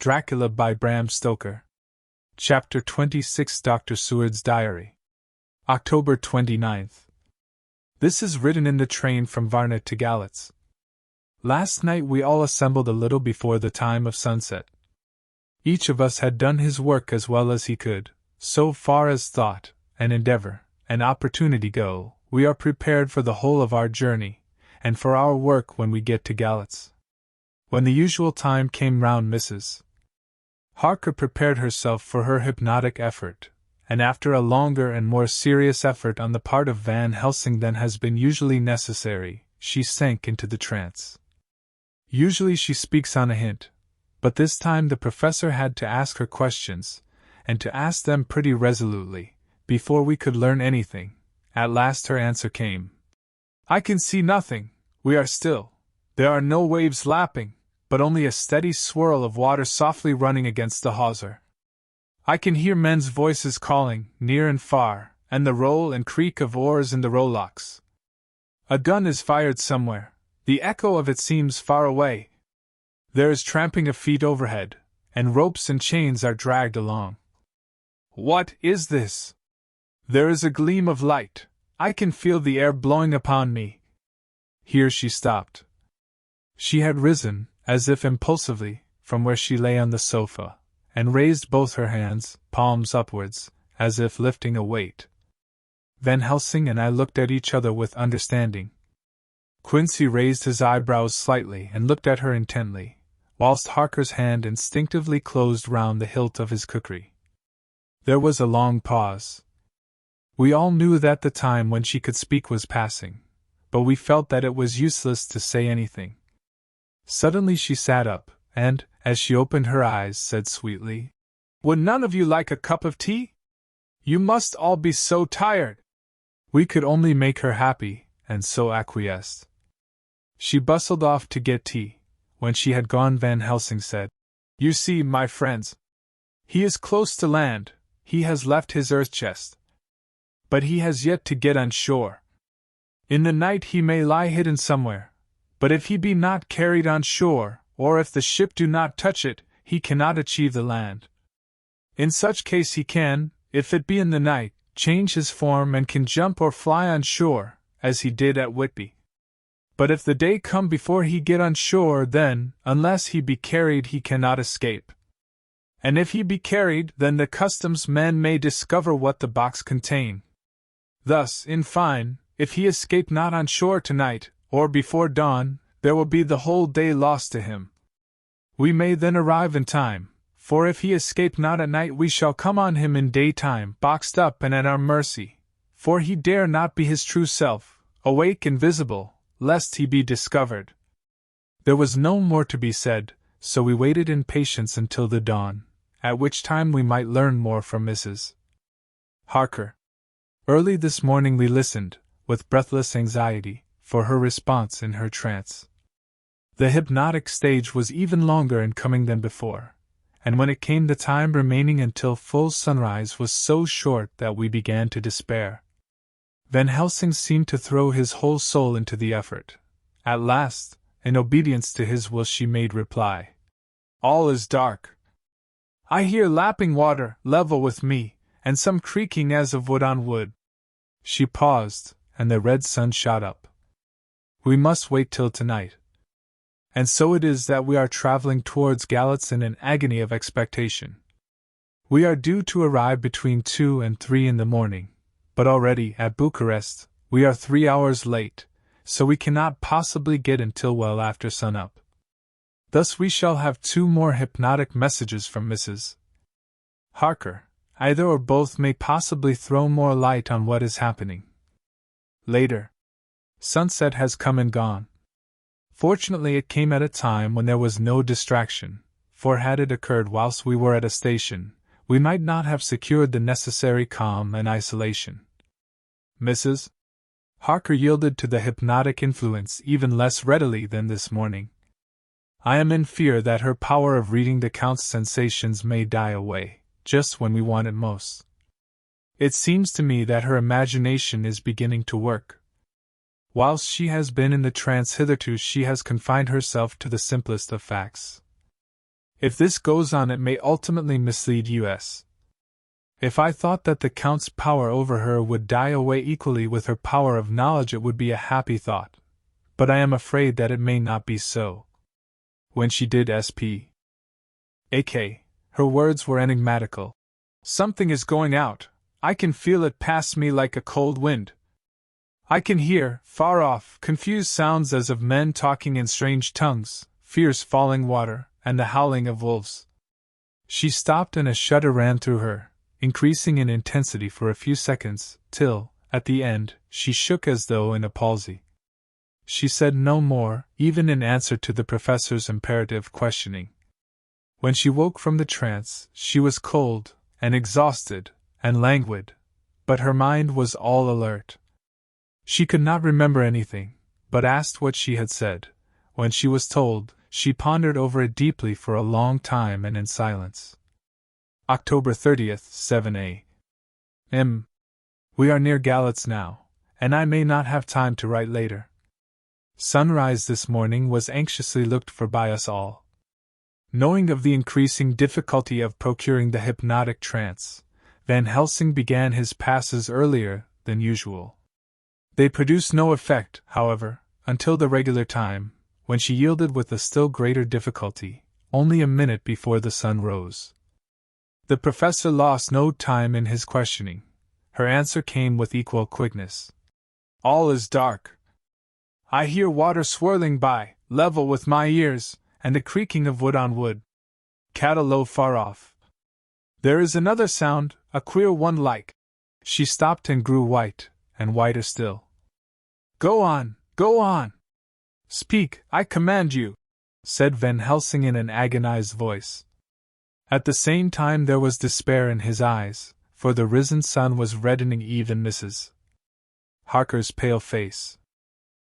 Dracula by Bram Stoker. Chapter 26, Dr. Seward's Diary. October 29th. This is written in the train from Varna to Galatz. Last night we all assembled a little before the time of sunset. Each of us had done his work as well as he could, so far as thought, and endeavor, and opportunity go. We are prepared for the whole of our journey, and for our work when we get to Galatz. When the usual time came round, Mrs. Harker prepared herself for her hypnotic effort, and after a longer and more serious effort on the part of Van Helsing than has been usually necessary, she sank into the trance. Usually she speaks on a hint, but this time the professor had to ask her questions, and to ask them pretty resolutely, before we could learn anything. At last her answer came. "I can see nothing. We are still. There are no waves lapping, but only a steady swirl of water softly running against the hawser. I can hear men's voices calling, near and far, and the roll and creak of oars in the rowlocks. A gun is fired somewhere. The echo of it seems far away. There is tramping of feet overhead, and ropes and chains are dragged along. What is this? There is a gleam of light. I can feel the air blowing upon me." Here she stopped. She had risen, as if impulsively, from where she lay on the sofa, and raised both her hands, palms upwards, as if lifting a weight. Van Helsing and I looked at each other with understanding. Quincy raised his eyebrows slightly and looked at her intently, whilst Harker's hand instinctively closed round the hilt of his kukri. There was a long pause. We all knew that the time when she could speak was passing, but we felt that it was useless to say anything. Suddenly she sat up, and, as she opened her eyes, said sweetly, "Would none of you like a cup of tea? You must all be so tired." We could only make her happy, and so acquiesced. She bustled off to get tea. When she had gone, Van Helsing said, "You see, my friends, he is close to land. He has left his earth chest. But he has yet to get on shore. In the night he may lie hidden somewhere. But if he be not carried on shore, or if the ship do not touch it, he cannot achieve the land. In such case he can, if it be in the night, change his form and can jump or fly on shore, as he did at Whitby. But if the day come before he get on shore, then, unless he be carried, he cannot escape. And if he be carried, then the customs men may discover what the box contain. Thus, in fine, if he escape not on shore tonight, or before dawn, there will be the whole day lost to him. We may then arrive in time, for if he escape not at night we shall come on him in daytime, boxed up and at our mercy, for he dare not be his true self, awake and visible, lest he be discovered." There was no more to be said, so we waited in patience until the dawn, at which time we might learn more from Mrs. Harker. Early this morning we listened, with breathless anxiety, for her response in her trance. The hypnotic stage was even longer in coming than before, and when it came the time remaining until full sunrise was so short that we began to despair. Van Helsing seemed to throw his whole soul into the effort. At last, in obedience to his will, she made reply. "All is dark. I hear lapping water, level with me, and some creaking as of wood on wood." She paused, and the red sun shot up. "We must wait till tonight. And so it is that we are traveling towards Galatz in an agony of expectation. We are due to arrive between 2 and 3 in the morning, but already, at Bucharest, we are 3 hours late, so we cannot possibly get until well after sunup. Thus we shall have 2 more hypnotic messages from Mrs. Harker. Either or both may possibly throw more light on what is happening. Later. Sunset has come and gone. Fortunately it came at a time when there was no distraction, for had it occurred whilst we were at a station, we might not have secured the necessary calm and isolation. Mrs. Harker yielded to the hypnotic influence even less readily than this morning. I am in fear that her power of reading the Count's sensations may die away, just when we want it most. It seems to me that her imagination is beginning to work. Whilst she has been in the trance hitherto, she has confined herself to the simplest of facts. If this goes on, it may ultimately mislead us. If I thought that the Count's power over her would die away equally with her power of knowledge, it would be a happy thought. But I am afraid that it may not be so. When she did speak, her words were enigmatical. Something is going out. I can feel it pass me like a cold wind. I can hear, far off, confused sounds as of men talking in strange tongues, fierce falling water, and the howling of wolves. She stopped and a shudder ran through her, increasing in intensity for a few seconds, till, at the end, she shook as though in a palsy. She said no more, even in answer to the professor's imperative questioning. When she woke from the trance, she was cold, and exhausted, and languid, but her mind was all alert. She could not remember anything, but asked what she had said. When she was told, she pondered over it deeply for a long time and in silence. October 30th, 7 a.m. We are near Galatz now, and I may not have time to write later. Sunrise this morning was anxiously looked for by us all. Knowing of the increasing difficulty of procuring the hypnotic trance, Van Helsing began his passes earlier than usual. They produced no effect, however, until the regular time, when she yielded with a still greater difficulty, only a minute before the sun rose. The professor lost no time in his questioning. Her answer came with equal quickness. All is dark. I hear water swirling by, level with my ears, and the creaking of wood on wood. Cattle far off. There is another sound, a queer one like. She stopped and grew white, and whiter still. Go on, go on. Speak, I command you, said Van Helsing in an agonized voice. At the same time there was despair in his eyes, for the risen sun was reddening even Mrs. Harker's pale face.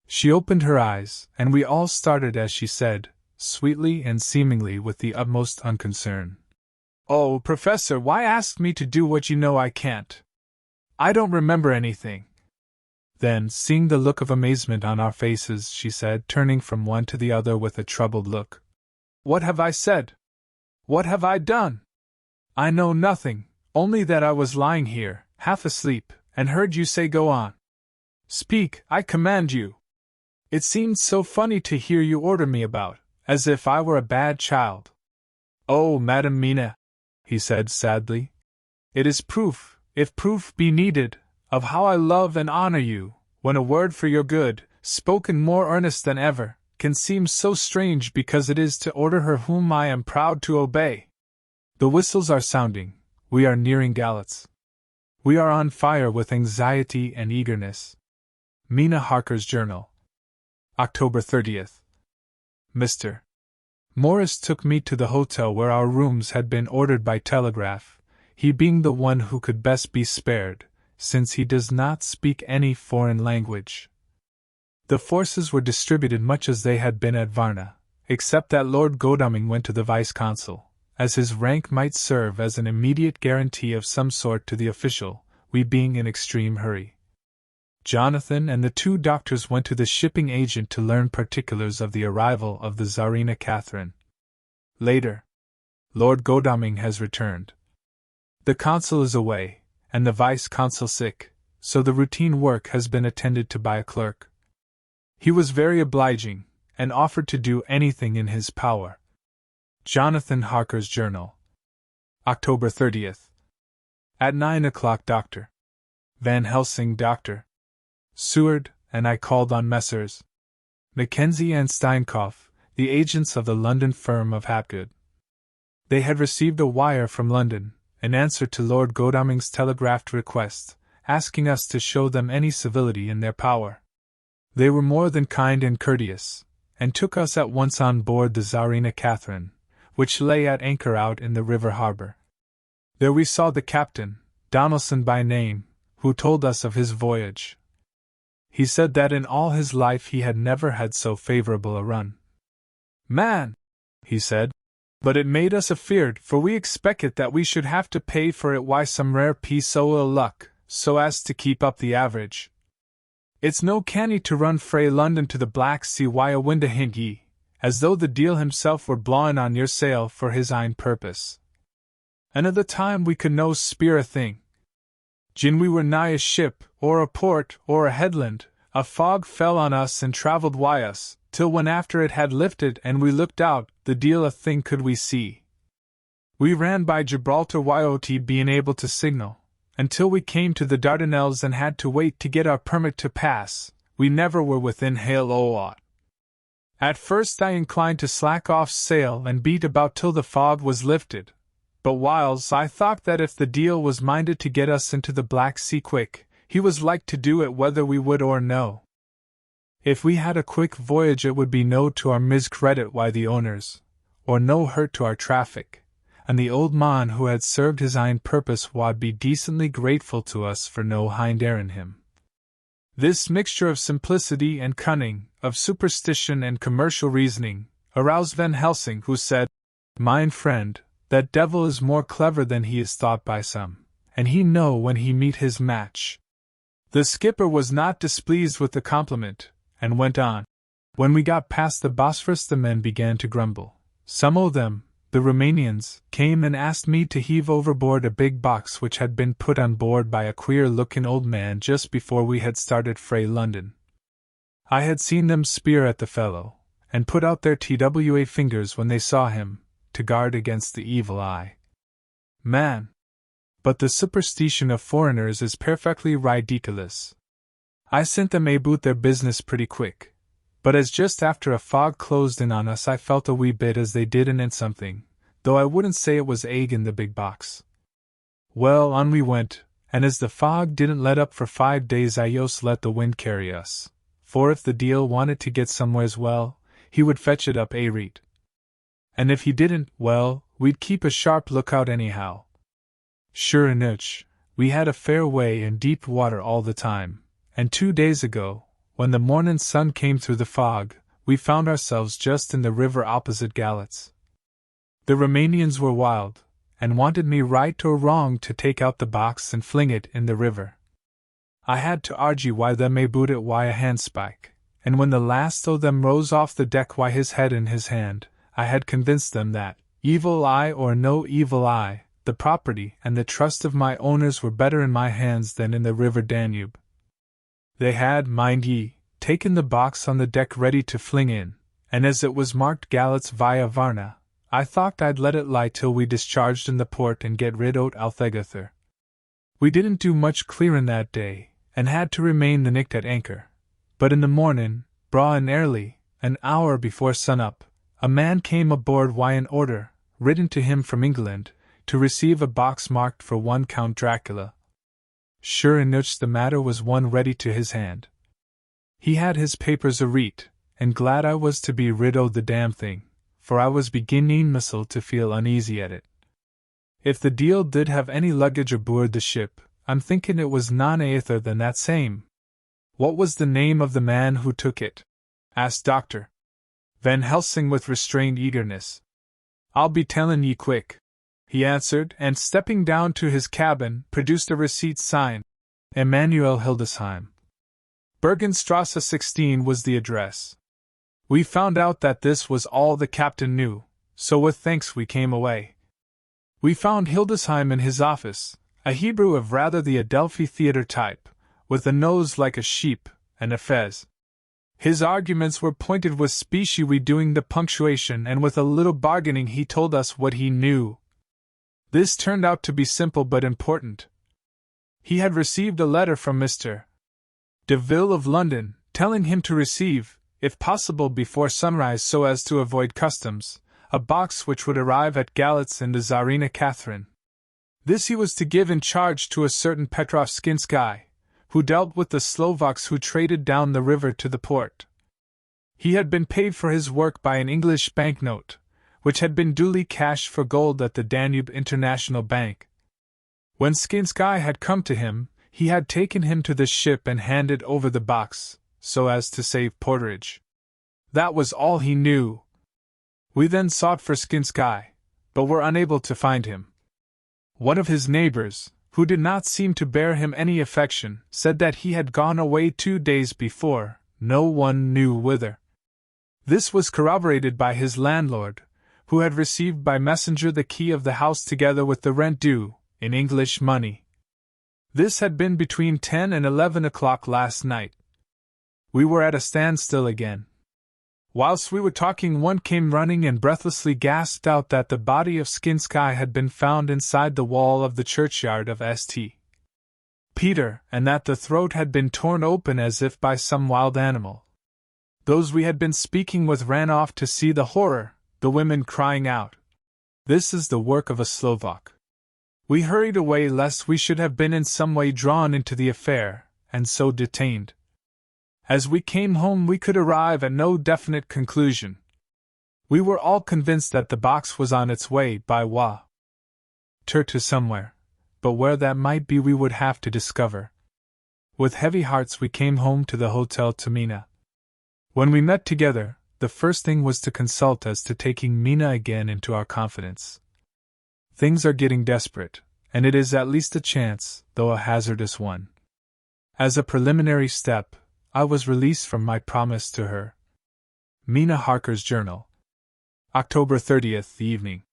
She opened her eyes, and we all started as she said, sweetly and seemingly with the utmost unconcern. Oh, Professor, why ask me to do what you know I can't? I don't remember anything. Then, seeing the look of amazement on our faces, she said, turning from one to the other with a troubled look, What have I said? What have I done? I know nothing, only that I was lying here, half asleep, and heard you say go on. Speak, I command you. It seemed so funny to hear you order me about, as if I were a bad child. Oh, Madam Mina, he said sadly, it is proof, if proof be needed, of how I love and honor you, when a word for your good, spoken more earnest than ever, can seem so strange because it is to order her whom I am proud to obey. The whistles are sounding, we are nearing Galatz. We are on fire with anxiety and eagerness. Mina Harker's Journal. October 30th. Mr. Morris took me to the hotel where our rooms had been ordered by telegraph, he being the one who could best be spared, since he does not speak any foreign language. The forces were distributed much as they had been at Varna, except that Lord Godalming went to the vice-consul, as his rank might serve as an immediate guarantee of some sort to the official, we being in extreme hurry. Jonathan and the two doctors went to the shipping agent to learn particulars of the arrival of the Tsarina Catherine. Later, Lord Godalming has returned. The consul is away, and the vice-consul sick, so the routine work has been attended to by a clerk. He was very obliging, and offered to do anything in his power. Jonathan Harker's Journal. October 30th. At 9 o'clock Dr. Van Helsing, Dr. Seward, and I called on Messrs. Mackenzie and Steinkopf, the agents of the London firm of Hapgood. They had received a wire from London, in answer to Lord Godalming's telegraphed request, asking us to show them any civility in their power. They were more than kind and courteous, and took us at once on board the Tsarina Catherine, which lay at anchor out in the river harbor. There we saw the captain, Donaldson by name, who told us of his voyage. He said that in all his life he had never had so favorable a run. Man, he said, but it made us afeard, for we expected that we should have to pay for it why some rare piece o' ill luck, so as to keep up the average. It's no canny to run frae London to the Black Sea why a wind ahint ye, as though the deal himself were blawing on your sail for his ain purpose. Another time we could no speir a thing. Gin we were nigh a ship, or a port, or a headland, a fog fell on us and travelled wi' us, till when after it had lifted and we looked out, the deal a thing could we see. We ran by Gibraltar without being able to signal, until we came to the Dardanelles and had to wait to get our permit to pass. We never were within hail o' aught. At first I inclined to slack off sail and beat about till the fog was lifted, but whiles I thought that if the deal was minded to get us into the Black Sea quick, he was like to do it whether we would or no. If we had a quick voyage it would be no to our miscredit why the owners, or no hurt to our traffic, and the old man who had served his ain purpose wad be decently grateful to us for no hind errin' him. This mixture of simplicity and cunning, of superstition and commercial reasoning, aroused Van Helsing, who said, "Mine friend, that devil is more clever than he is thought by some, and he know when he meet his match." The skipper was not displeased with the compliment, and went on. When we got past the Bosphorus the men began to grumble. Some o' them, the Romanians, came and asked me to heave overboard a big box which had been put on board by a queer-looking old man just before we had started frae London. I had seen them speer at the fellow, and put out their TWA fingers when they saw him, to guard against the evil eye. Man! But the superstition of foreigners is perfectly ridiculous. I sent them aboot their business pretty quick. But as just after a fog closed in on us I felt a wee bit as they did in something, though I wouldn't say it was egg in the big box. Well, on we went, and as the fog didn't let up for 5 days I yos let the wind carry us, for if the deal wanted to get somewheres well, he would fetch it up reet. And if he didn't, well, we'd keep a sharp lookout anyhow. Sure enough, we had a fair way in deep water all the time, and 2 days ago, when the morning sun came through the fog, we found ourselves just in the river opposite Galatz. The Romanians were wild, and wanted me right or wrong to take out the box and fling it in the river. I had to argue why them aboot it why a handspike, and when the last o' them rose off the deck why his head in his hand, I had convinced them that, evil eye or no evil eye, the property and the trust of my owners were better in my hands than in the river Danube. They had, mind ye, taken the box on the deck ready to fling in, and as it was marked Galatz via Varna, I thought I'd let it lie till we discharged in the port and get rid o't althegather. We didn't do much clearin' that day, and had to remain the night at anchor. But in the mornin', braw and early, an hour before sun-up, a man came aboard wi' an order, written to him from England, to receive a box marked for one Count Dracula. Sure enough the matter was one ready to his hand. He had his papers a-reet, and glad I was to be rid o' the damn thing, for I was beginning mistle to feel uneasy at it. If the deal did have any luggage aboard the ship, I'm thinking it was none aither than that same. What was the name of the man who took it? Asked Dr. Van Helsing with restrained eagerness. I'll be tellin' ye quick, he answered, and stepping down to his cabin, produced a receipt signed Emanuel Hildesheim. Bergenstrasse 16 was the address. We found out that this was all the captain knew, so with thanks we came away. We found Hildesheim in his office, a Hebrew of rather the Adelphi theatre type, with a nose like a sheep, and a fez. His arguments were pointed with specie redoing the punctuation, and with a little bargaining he told us what he knew. This turned out to be simple but important. He had received a letter from Mr. de Ville of London, telling him to receive, if possible before sunrise so as to avoid customs, a box which would arrive at Galatz in the Tsarina Catherine. This he was to give in charge to a certain Petrov Skinsky, who dealt with the Slovaks who traded down the river to the port. He had been paid for his work by an English banknote, which had been duly cashed for gold at the Danube International Bank. When Skinsky had come to him, he had taken him to the ship and handed over the box, so as to save porterage. That was all he knew. We then sought for Skinsky, but were unable to find him. One of his neighbors, who did not seem to bear him any affection, said that he had gone away 2 days before, no one knew whither. This was corroborated by his landlord, who had received by messenger the key of the house together with the rent due, in English money. This had been between 10 and 11 o'clock last night. We were at a standstill again. Whilst we were talking, one came running and breathlessly gasped out that the body of Skinsky had been found inside the wall of the churchyard of St. Peter, and that the throat had been torn open as if by some wild animal. Those we had been speaking with ran off to see the horror, the women crying out, "This is the work of a Slovak." We hurried away lest we should have been in some way drawn into the affair, and so detained. As we came home we could arrive at no definite conclusion. We were all convinced that the box was on its way by water to somewhere, but where that might be we would have to discover. With heavy hearts we came home to the Hotel to Mina. When we met together, the first thing was to consult as to taking Mina again into our confidence. Things are getting desperate, and it is at least a chance, though a hazardous one. As a preliminary step, I was released from my promise to her. Mina Harker's Journal. October 30th evening.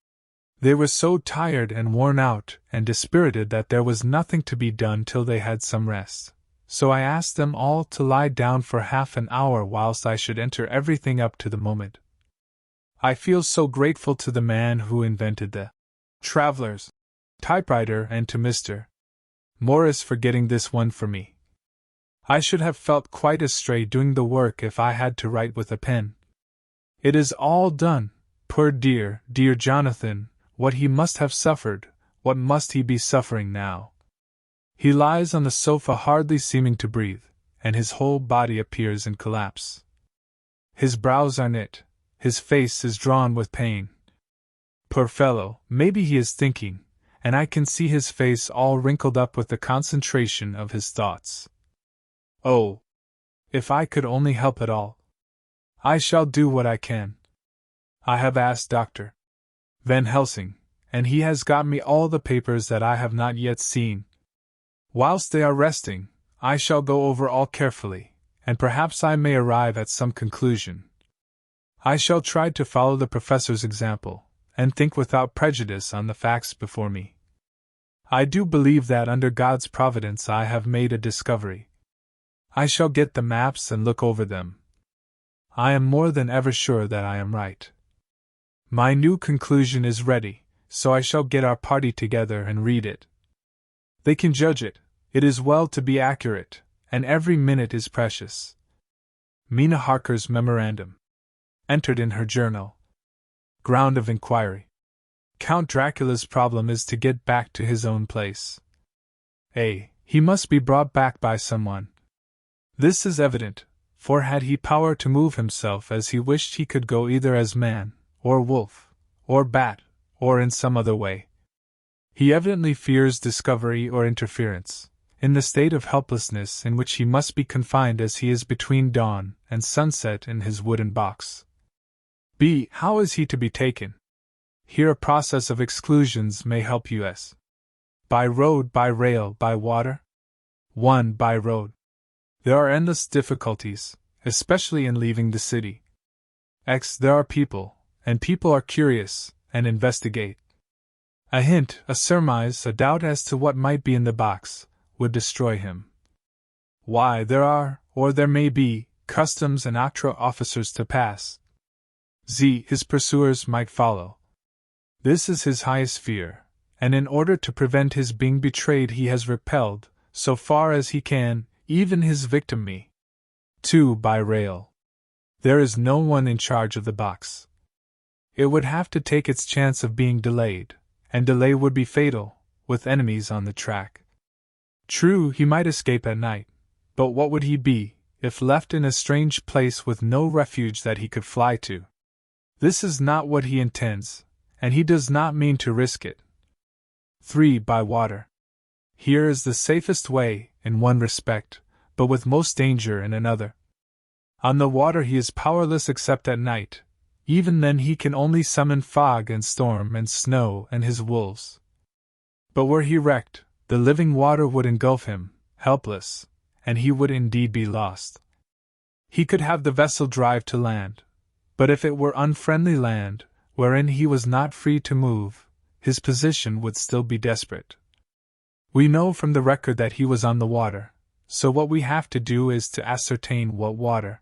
They were so tired and worn out and dispirited that there was nothing to be done till they had some rest, so I asked them all to lie down for half an hour whilst I should enter everything up to the moment. I feel so grateful to the man who invented the Traveller's typewriter and to Mr. Morris for getting this one for me. I should have felt quite astray doing the work if I had to write with a pen. It is all done. Poor dear, dear Jonathan, what he must have suffered, what must he be suffering now? He lies on the sofa hardly seeming to breathe, and his whole body appears in collapse. His brows are knit, his face is drawn with pain. Poor fellow, maybe he is thinking, and I can see his face all wrinkled up with the concentration of his thoughts. Oh, if I could only help at all! I shall do what I can. I have asked Dr. Van Helsing, and he has got me all the papers that I have not yet seen. Whilst they are resting, I shall go over all carefully, and perhaps I may arrive at some conclusion. I shall try to follow the professor's example, and think without prejudice on the facts before me. I do believe that under God's providence I have made a discovery. I shall get the maps and look over them. I am more than ever sure that I am right. My new conclusion is ready, so I shall get our party together and read it. They can judge it. It is well to be accurate, and every minute is precious. Mina Harker's memorandum. Entered in her journal. Ground of inquiry. Count Dracula's problem is to get back to his own place. He must be brought back by someone. This is evident, for had he power to move himself as he wished he could go either as man, or wolf, or bat, or in some other way. He evidently fears discovery or interference, in the state of helplessness in which he must be confined as he is between dawn and sunset in his wooden box. How is he to be taken? Here a process of exclusions may help us. By road, by rail, by water? 1. By road. There are endless difficulties, especially in leaving the city. There are people, and people are curious, and investigate. A hint, a surmise, a doubt as to what might be in the box, would destroy him. There are, or there may be, customs and octroi officers to pass. His pursuers might follow. This is his highest fear, and in order to prevent his being betrayed he has repelled, so far as he can, even his victim me. 2. By rail. There is no one in charge of the box. It would have to take its chance of being delayed, and delay would be fatal, with enemies on the track. True, he might escape at night, but what would he be, if left in a strange place with no refuge that he could fly to? This is not what he intends, and he does not mean to risk it. 3. By water. Here is the safest way, in one respect, but with most danger in another. On the water he is powerless except at night. Even then he can only summon fog and storm and snow and his wolves. But were he wrecked, the living water would engulf him, helpless, and he would indeed be lost. He could have the vessel drive to land, But if it were unfriendly land, wherein he was not free to move, his position would still be desperate. We know from the record that he was on the water, so what we have to do is to ascertain what water.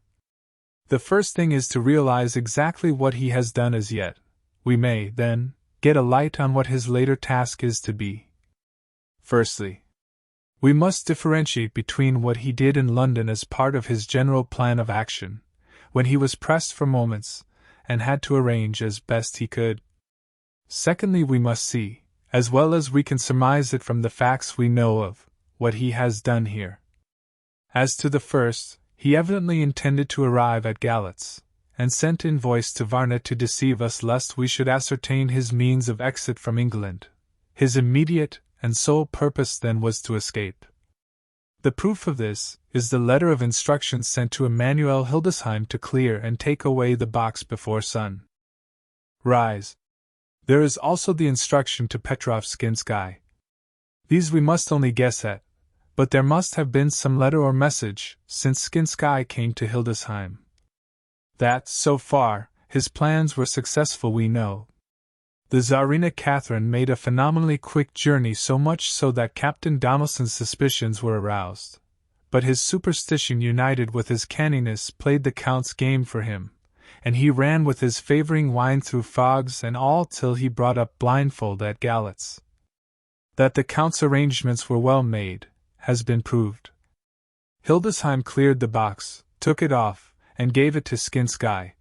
The first thing is to realize exactly what he has done as yet. We may, then, get a light on what his later task is to be. Firstly, we must differentiate between what he did in London as part of his general plan of action, when he was pressed for moments, and had to arrange as best he could. Secondly, we must see, as well as we can surmise it from the facts we know of, what he has done here. As to the first, he evidently intended to arrive at Galatz, and sent invoice to Varna to deceive us lest we should ascertain his means of exit from England. His immediate and sole purpose then was to escape. The proof of this is the letter of instructions sent to Emanuel Hildesheim to clear and take away the box before sunrise. There is also the instruction to Petrov Skinsky. These we must only guess at, but there must have been some letter or message since Skinsky came to Hildesheim. That, so far, his plans were successful we know. The Tsarina Catherine made a phenomenally quick journey, so much so that Captain Donelson's suspicions were aroused. But his superstition united with his canniness played the Count's game for him, and he ran with his favoring wine through fogs and all till he brought up blindfold at Galatz. That the Count's arrangements were well made has been proved. Hildesheim cleared the box, took it off, and gave it to Skinsky.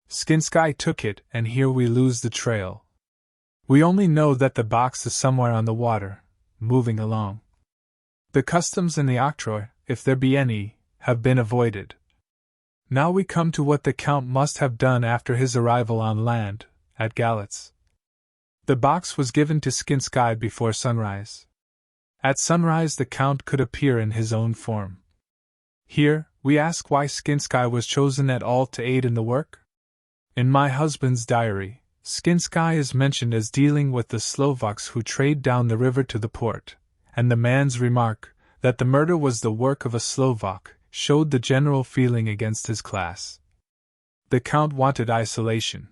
Skinsky took it, and here we lose the trail. We only know that the box is somewhere on the water, moving along. The customs and the octroi, if there be any, have been avoided. Now we come to what the Count must have done after his arrival on land, at Galatz. The box was given to Skinsky before sunrise. At sunrise the Count could appear in his own form. Here, we ask why Skinsky was chosen at all to aid in the work? In my husband's diary, Skinsky is mentioned as dealing with the Slovaks who trade down the river to the port, and the man's remark, that the murder was the work of a Slovak, showed the general feeling against his class. The Count wanted isolation.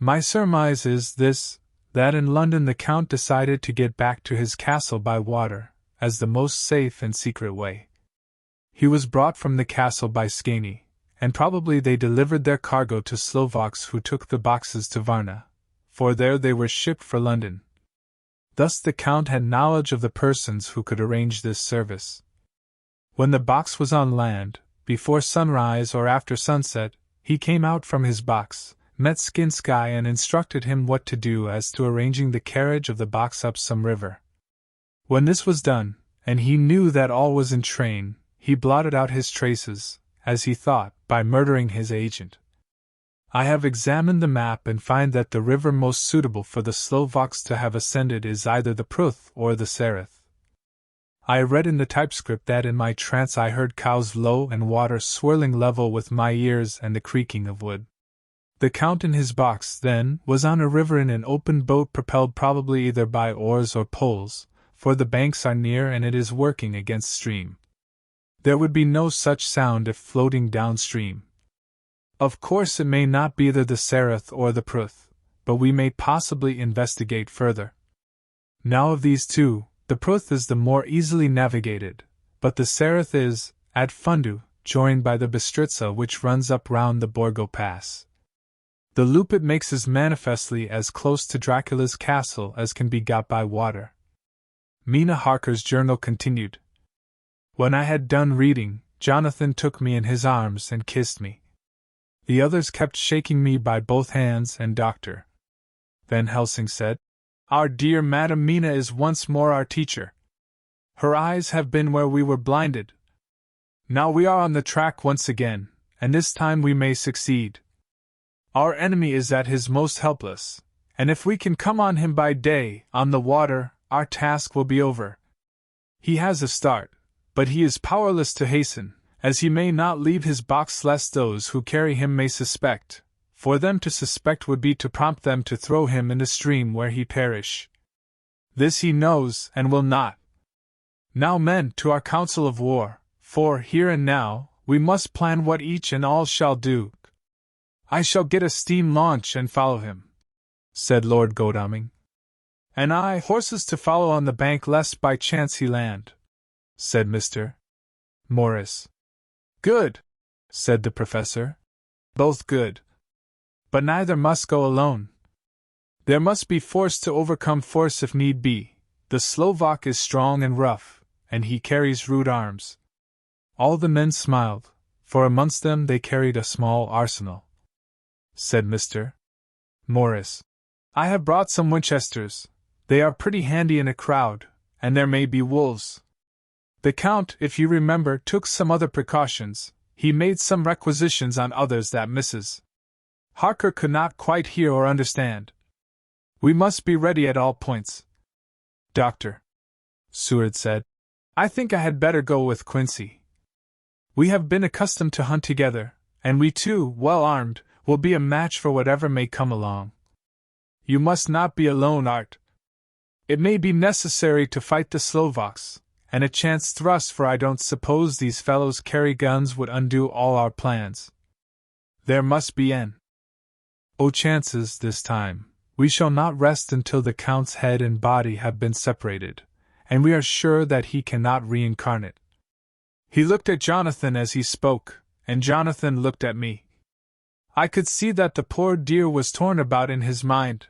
My surmise is this, that in London the Count decided to get back to his castle by water, as the most safe and secret way. He was brought from the castle by Skani, and probably they delivered their cargo to Slovaks who took the boxes to Varna, for there they were shipped for London. Thus the Count had knowledge of the persons who could arrange this service. When the box was on land, before sunrise or after sunset, he came out from his box, met Skinsky and instructed him what to do as to arranging the carriage of the box up some river. When this was done, and he knew that all was in train, he blotted out his traces, as he thought, by murdering his agent. I have examined the map and find that the river most suitable for the Slovaks to have ascended is either the Pruth or the Sereth. I read in the typescript that in my trance I heard cows low and water swirling level with my ears and the creaking of wood. The Count in his box, then, was on a river in an open boat propelled probably either by oars or poles, for the banks are near and it is working against stream. There would be no such sound if floating downstream. Of course it may not be either the Sereth or the Pruth, but we may possibly investigate further. Now of these two, the Pruth is the more easily navigated, but the Sereth is, at Fundu, joined by the Bistritza which runs up round the Borgo Pass. The loop it makes is manifestly as close to Dracula's castle as can be got by water. Mina Harker's journal continued. When I had done reading, Jonathan took me in his arms and kissed me. The others kept shaking me by both hands, and Dr. Van Helsing said, "Our dear Madam Mina is once more our teacher. Her eyes have been where we were blinded. Now we are on the track once again, and this time we may succeed. Our enemy is at his most helpless, and if we can come on him by day, on the water, our task will be over. He has a start, but he is powerless to hasten, as he may not leave his box lest those who carry him may suspect. For them to suspect would be to prompt them to throw him in the stream where he perish. This he knows and will not. Now men, to our council of war, for, here and now, we must plan what each and all shall do. I shall get a steam launch and follow him, said Lord Godalming. And I horses to follow on the bank lest by chance he land, said Mr. Morris. Good, said the professor. Both good. But neither must go alone. There must be force to overcome force if need be. The Slovak is strong and rough, and he carries rude arms. All the men smiled, for amongst them they carried a small arsenal. Said Mr. Morris, I have brought some Winchesters. They are pretty handy in a crowd, and there may be wolves. The Count, if you remember, took some other precautions. He made some requisitions on others that Mrs. Harker could not quite hear or understand. We must be ready at all points. Doctor, Seward said, I think I had better go with Quincy. We have been accustomed to hunt together, and we too, well armed, will be a match for whatever may come along. You must not be alone, Art. It may be necessary to fight the Slovaks, and a chance thrust, for I don't suppose these fellows carry guns would undo all our plans. There must be chances this time. We shall not rest until the Count's head and body have been separated, and we are sure that he cannot reincarnate. He looked at Jonathan as he spoke, and Jonathan looked at me. I could see that the poor dear was torn about in his mind.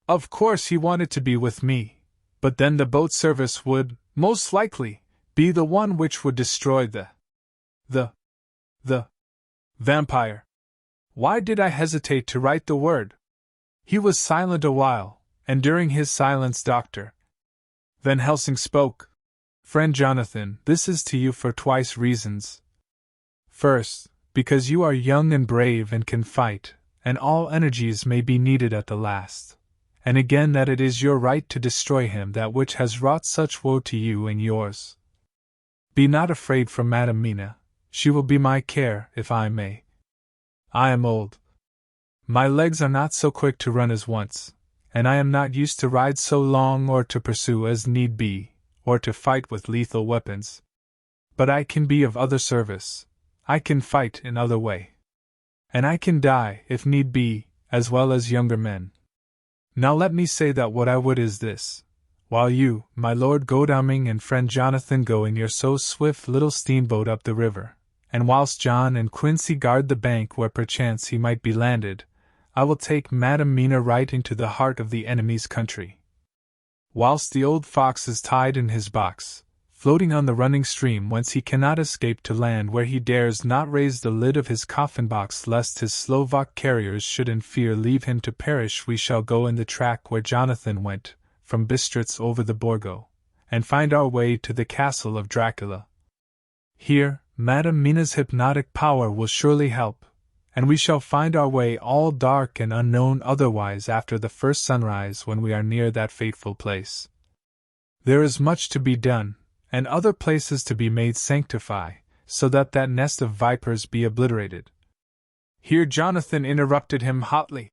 Of course he wanted to be with me, but then the boat service would, most likely, be the one which would destroy the vampire. Why did I hesitate to write the word? He was silent a while, and during his silence Dr. Van Helsing spoke. Friend Jonathan, this is to you for twice reasons. First, because you are young and brave and can fight, and all energies may be needed at the last. And again that it is your right to destroy him that which has wrought such woe to you and yours. Be not afraid for Madam Mina, she will be my care, if I may. I am old. My legs are not so quick to run as once, and I am not used to ride so long or to pursue as need be, or to fight with lethal weapons. But I can be of other service, I can fight in other way. And I can die, if need be, as well as younger men. Now let me say that what I would is this. While you, my Lord Godalming and friend Jonathan go in your so swift little steamboat up the river, and whilst John and Quincy guard the bank where perchance he might be landed, I will take Madam Mina right into the heart of the enemy's country. Whilst the old fox is tied in his box, floating on the running stream whence he cannot escape to land where he dares not raise the lid of his coffin box lest his Slovak carriers should in fear leave him to perish, we shall go in the track where Jonathan went, from Bistritz over the Borgo, and find our way to the castle of Dracula. Here, Madam Mina's hypnotic power will surely help, and we shall find our way all dark and unknown otherwise after the first sunrise when we are near that fateful place. There is much to be done, and other places to be made sanctify, so that nest of vipers be obliterated. Here Jonathan interrupted him hotly.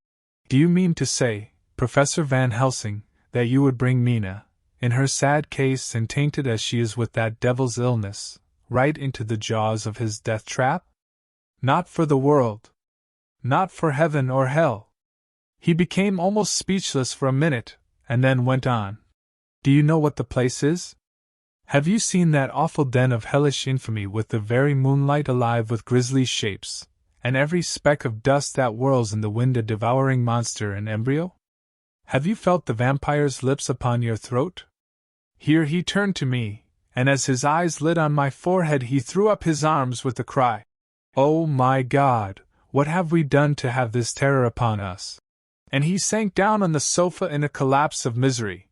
Do you mean to say, Professor Van Helsing, that you would bring Mina, in her sad case and tainted as she is with that devil's illness, right into the jaws of his death trap? Not for the world. Not for heaven or hell. He became almost speechless for a minute, and then went on. Do you know what the place is? Have you seen that awful den of hellish infamy with the very moonlight alive with grisly shapes, and every speck of dust that whirls in the wind a devouring monster in embryo? Have you felt the vampire's lips upon your throat? Here he turned to me, and as his eyes lit on my forehead he threw up his arms with the cry, "Oh my God, what have we done to have this terror upon us?" And he sank down on the sofa in a collapse of misery.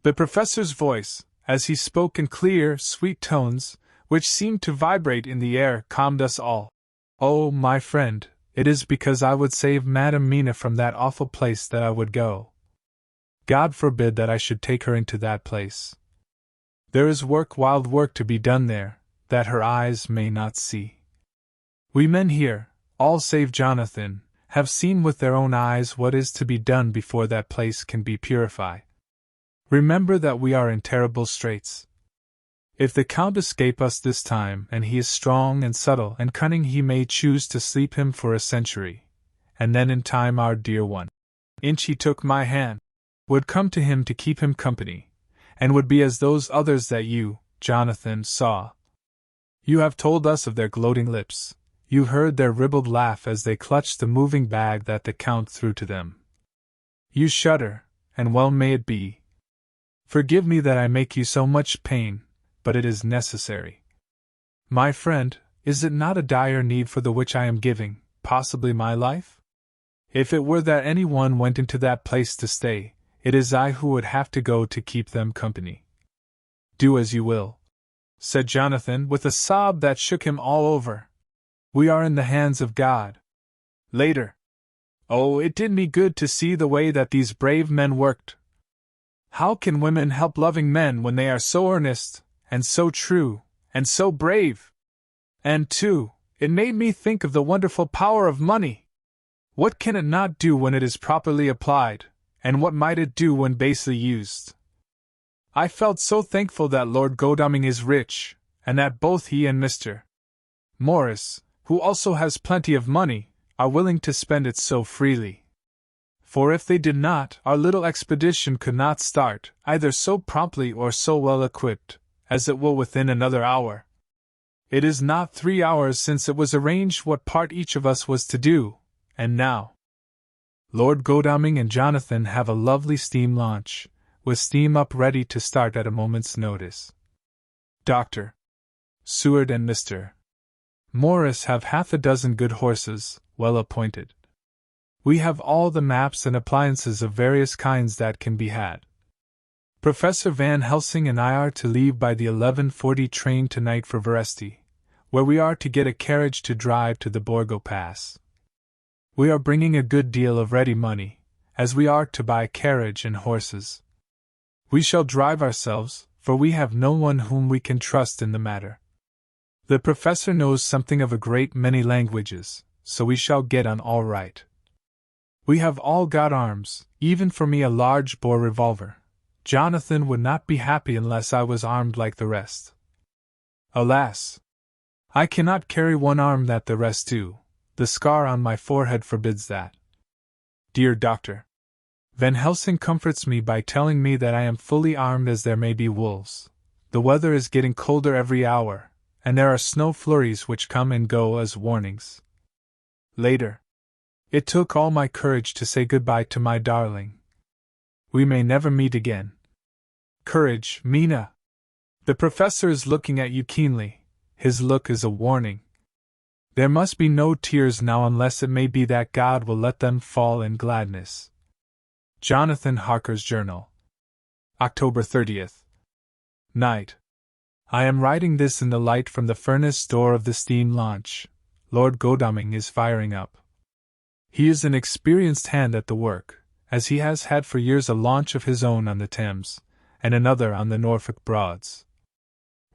The professor's voice, as he spoke in clear, sweet tones, which seemed to vibrate in the air, calmed us all. "Oh, my friend, it is because I would save Madam Mina from that awful place that I would go. God forbid that I should take her into that place. There is work, wild work to be done there, that her eyes may not see. We men here, all save Jonathan, have seen with their own eyes what is to be done before that place can be purified. Remember that we are in terrible straits. If the Count escape us this time, and he is strong and subtle and cunning, he may choose to sleep him for a century, and then in time our dear one, Inchy took my hand, would come to him to keep him company, and would be as those others that you, Jonathan, saw. You have told us of their gloating lips, you heard their ribald laugh as they clutched the moving bag that the Count threw to them. You shudder, and well may it be. Forgive me that I make you so much pain, but it is necessary. My friend, is it not a dire need for the which I am giving, possibly my life? If it were that any one went into that place to stay, it is I who would have to go to keep them company. Do as you will, said Jonathan with a sob that shook him all over. We are in the hands of God. Later. Oh, it did me good to see the way that these brave men worked. How can women help loving men when they are so earnest, and so true, and so brave? And, too, it made me think of the wonderful power of money. What can it not do when it is properly applied, and what might it do when basely used? I felt so thankful that Lord Godalming is rich, and that both he and Mr. Morris, who also has plenty of money, are willing to spend it so freely. For if they did not, our little expedition could not start, either so promptly or so well equipped, as it will within another hour. It is not 3 hours since it was arranged what part each of us was to do, and now Lord Godalming and Jonathan have a lovely steam launch, with steam up ready to start at a moment's notice. Dr. Seward and Mr. Morris have half a dozen good horses, well appointed. We have all the maps and appliances of various kinds that can be had. Professor Van Helsing and I are to leave by the 11:40 train tonight for Veresti, where we are to get a carriage to drive to the Borgo Pass. We are bringing a good deal of ready money, as we are to buy carriage and horses. We shall drive ourselves, for we have no one whom we can trust in the matter. The professor knows something of a great many languages, so we shall get on all right. We have all got arms, even for me a large bore revolver. Jonathan would not be happy unless I was armed like the rest. Alas! I cannot carry one arm that the rest do. The scar on my forehead forbids that. Dear Doctor, Van Helsing comforts me by telling me that I am fully armed as there may be wolves. The weather is getting colder every hour, and there are snow flurries which come and go as warnings. Later. It took all my courage to say goodbye to my darling. We may never meet again. Courage, Mina! The professor is looking at you keenly. His look is a warning. There must be no tears now unless it may be that God will let them fall in gladness. Jonathan Harker's Journal. October 30th. Night. I am writing this in the light from the furnace door of the steam launch. Lord Godalming is firing up. He is an experienced hand at the work, as he has had for years a launch of his own on the Thames, and another on the Norfolk Broads.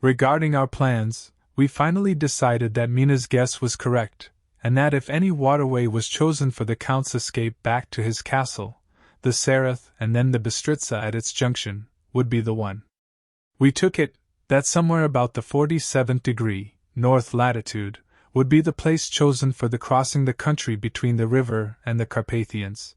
Regarding our plans, we finally decided that Mina's guess was correct, and that if any waterway was chosen for the Count's escape back to his castle, the Sereth and then the Bistritza at its junction would be the one. We took it that somewhere about the 47th degree, north latitude, would be the place chosen for the crossing the country between the river and the Carpathians.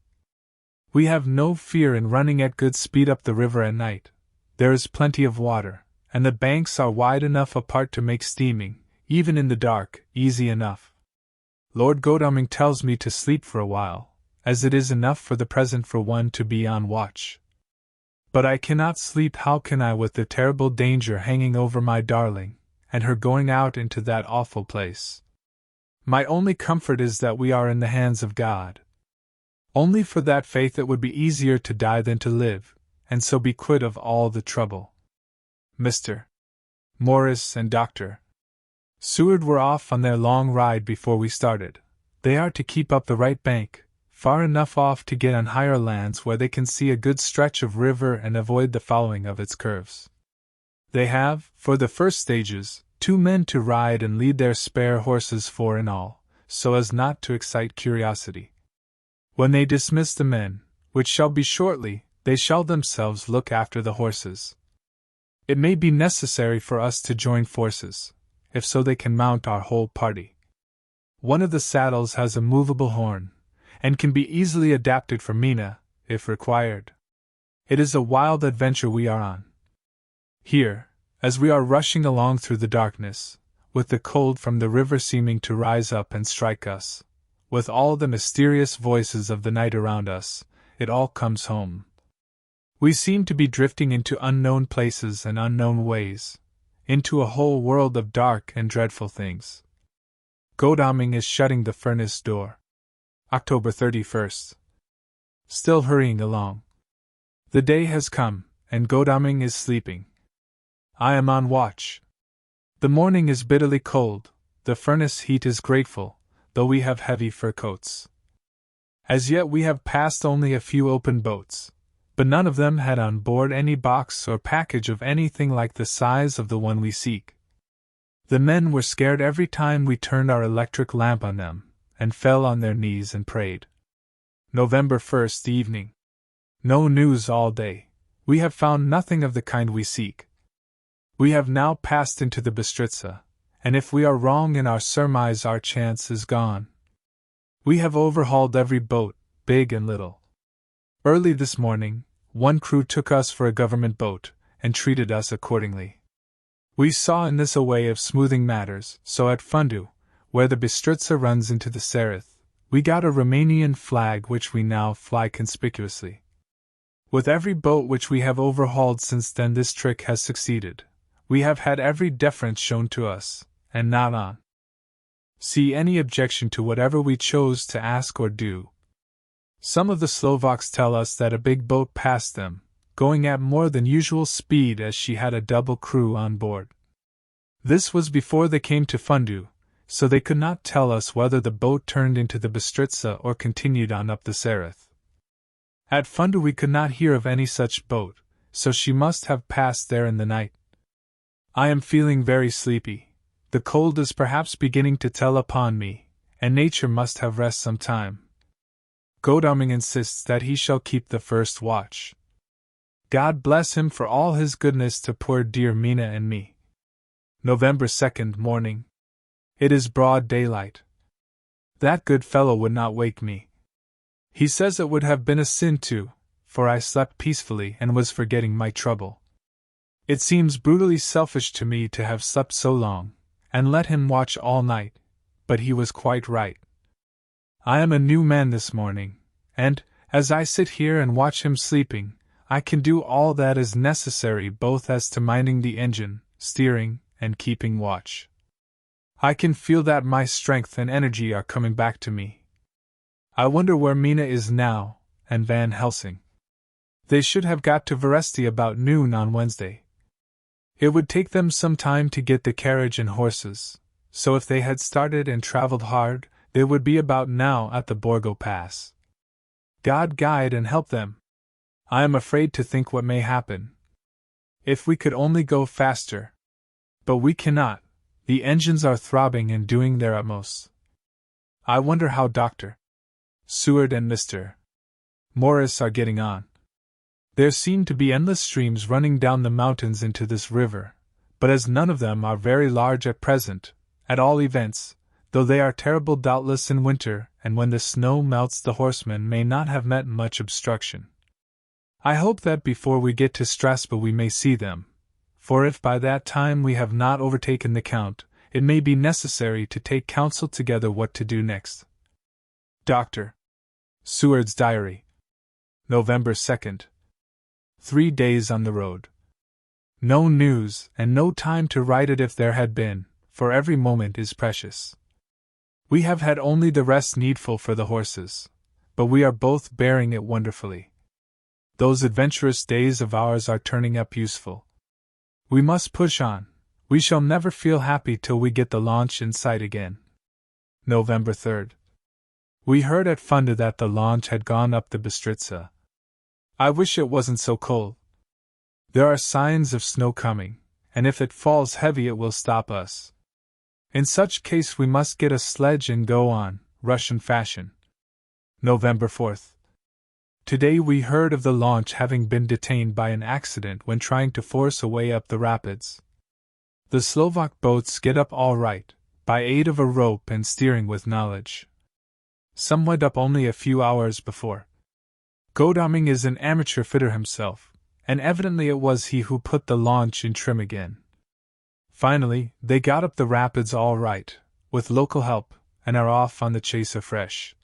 We have no fear in running at good speed up the river at night. There is plenty of water, and the banks are wide enough apart to make steaming, even in the dark, easy enough. Lord Godalming tells me to sleep for a while, as it is enough for the present for one to be on watch. But I cannot sleep. How can I, with the terrible danger hanging over my darling, and her going out into that awful place? My only comfort is that we are in the hands of God. Only for that faith it would be easier to die than to live, and so be quit of all the trouble. Mr. Morris and Dr. Seward were off on their long ride before we started. They are to keep up the right bank, far enough off to get on higher lands where they can see a good stretch of river and avoid the following of its curves. They have, for the first stages, 2 men to ride and lead their spare horses 4 in all, so as not to excite curiosity. When they dismiss the men, which shall be shortly, they shall themselves look after the horses. It may be necessary for us to join forces, if so they can mount our whole party. One of the saddles has a movable horn, and can be easily adapted for Mina, if required. It is a wild adventure we are on. Here, as we are rushing along through the darkness, with the cold from the river seeming to rise up and strike us, with all the mysterious voices of the night around us, it all comes home. We seem to be drifting into unknown places and unknown ways, into a whole world of dark and dreadful things. Godalming is shutting the furnace door. October 31st. Still hurrying along. The day has come, and Godalming is sleeping. I am on watch. The morning is bitterly cold, the furnace heat is grateful, though we have heavy fur coats. As yet we have passed only a few open boats, but none of them had on board any box or package of anything like the size of the one we seek. The men were scared every time we turned our electric lamp on them, and fell on their knees and prayed. November 1st evening. No news all day. We have found nothing of the kind we seek. We have now passed into the Bystritza, and if we are wrong in our surmise our chance is gone. We have overhauled every boat, big and little. Early this morning, one crew took us for a government boat, and treated us accordingly. We saw in this a way of smoothing matters, so at Fundu, where the Bystritza runs into the Sereth, we got a Romanian flag which we now fly conspicuously. With every boat which we have overhauled since then this trick has succeeded. We have had every deference shown to us, and not on. See any objection to whatever we chose to ask or do. Some of the Slovaks tell us that a big boat passed them, going at more than usual speed as she had a double crew on board. This was before they came to Fundu, so they could not tell us whether the boat turned into the Bystritza or continued on up the Sereth. At Fundu we could not hear of any such boat, so she must have passed there in the night. I am feeling very sleepy. The cold is perhaps beginning to tell upon me, and nature must have rest some time. Godalming insists that he shall keep the first watch. God bless him for all his goodness to poor dear Mina and me. November 2nd morning. It is broad daylight. That good fellow would not wake me. He says it would have been a sin too, for I slept peacefully and was forgetting my trouble. It seems brutally selfish to me to have slept so long, and let him watch all night, but he was quite right. I am a new man this morning, and, as I sit here and watch him sleeping, I can do all that is necessary both as to minding the engine, steering, and keeping watch. I can feel that my strength and energy are coming back to me. I wonder where Mina is now, and Van Helsing. They should have got to Veresti about noon on Wednesday. It would take them some time to get the carriage and horses, so if they had started and traveled hard, they would be about now at the Borgo Pass. God guide and help them. I am afraid to think what may happen. If we could only go faster. But we cannot. The engines are throbbing and doing their utmost. I wonder how Dr. Seward and Mr. Morris are getting on. There seem to be endless streams running down the mountains into this river, but as none of them are very large at present, at all events, though they are terrible doubtless in winter, and when the snow melts the horsemen may not have met much obstruction. I hope that before we get to Strasbourg we may see them, for if by that time we have not overtaken the Count, it may be necessary to take counsel together what to do next. Dr. Seward's Diary. November 2nd. 3 days on the road. No news, and no time to write it if there had been, for every moment is precious. We have had only the rest needful for the horses, but we are both bearing it wonderfully. Those adventurous days of ours are turning up useful. We must push on. We shall never feel happy till we get the launch in sight again. November 3rd. We heard at Fundu that the launch had gone up the Bystritza. I wish it wasn't so cold. There are signs of snow coming, and if it falls heavy it will stop us. In such case we must get a sledge and go on, Russian fashion. November 4th. Today we heard of the launch having been detained by an accident when trying to force a way up the rapids. The Slovak boats get up all right, by aid of a rope and steering with knowledge. Some went up only a few hours before. Godalming is an amateur fitter himself, and evidently it was he who put the launch in trim again. Finally, they got up the rapids all right, with local help, and are off on the chase afresh.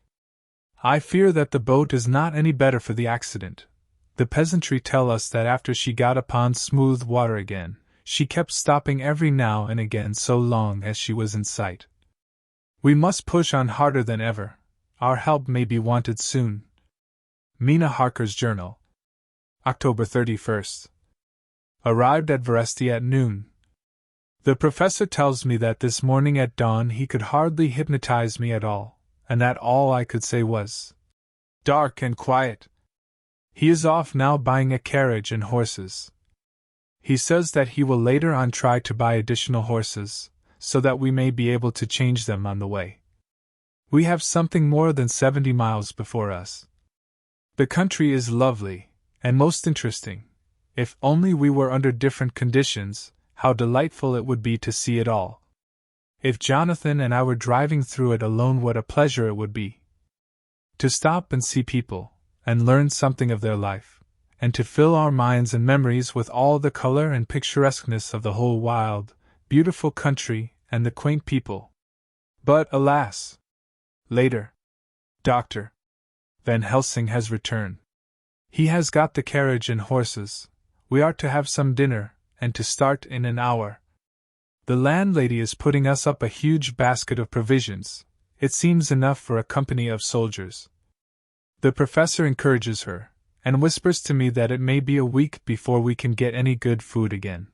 I fear that the boat is not any better for the accident. The peasantry tell us that after she got upon smooth water again, she kept stopping every now and again so long as she was in sight. We must push on harder than ever. Our help may be wanted soon. Mina Harker's Journal. October 31st. Arrived at Veresti at noon. The professor tells me that this morning at dawn he could hardly hypnotize me at all, and that all I could say was dark and quiet. He is off now buying a carriage and horses. He says that he will later on try to buy additional horses, so that we may be able to change them on the way. We have something more than 70 miles before us. The country is lovely, and most interesting. If only we were under different conditions, how delightful it would be to see it all. If Jonathan and I were driving through it alone, what a pleasure it would be. To stop and see people, and learn something of their life, and to fill our minds and memories with all the color and picturesqueness of the whole wild, beautiful country and the quaint people. But, alas! Later. Dr. Van Helsing has returned. He has got the carriage and horses. We are to have some dinner, and to start in an hour. The landlady is putting us up a huge basket of provisions. It seems enough for a company of soldiers. The professor encourages her, and whispers to me that it may be a week before we can get any good food again.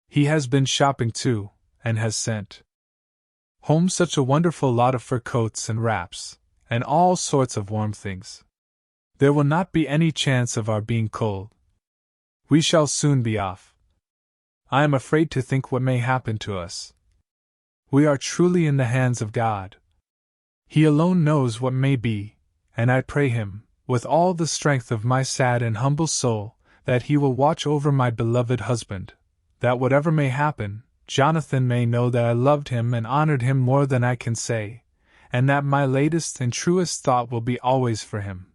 He has been shopping too, and has sent home such a wonderful lot of fur coats and wraps, and all sorts of warm things. There will not be any chance of our being cold. We shall soon be off. I am afraid to think what may happen to us. We are truly in the hands of God. He alone knows what may be, and I pray Him, with all the strength of my sad and humble soul, that He will watch over my beloved husband, that whatever may happen, Jonathan may know that I loved him and honored him more than I can say, and that my latest and truest thought will be always for him.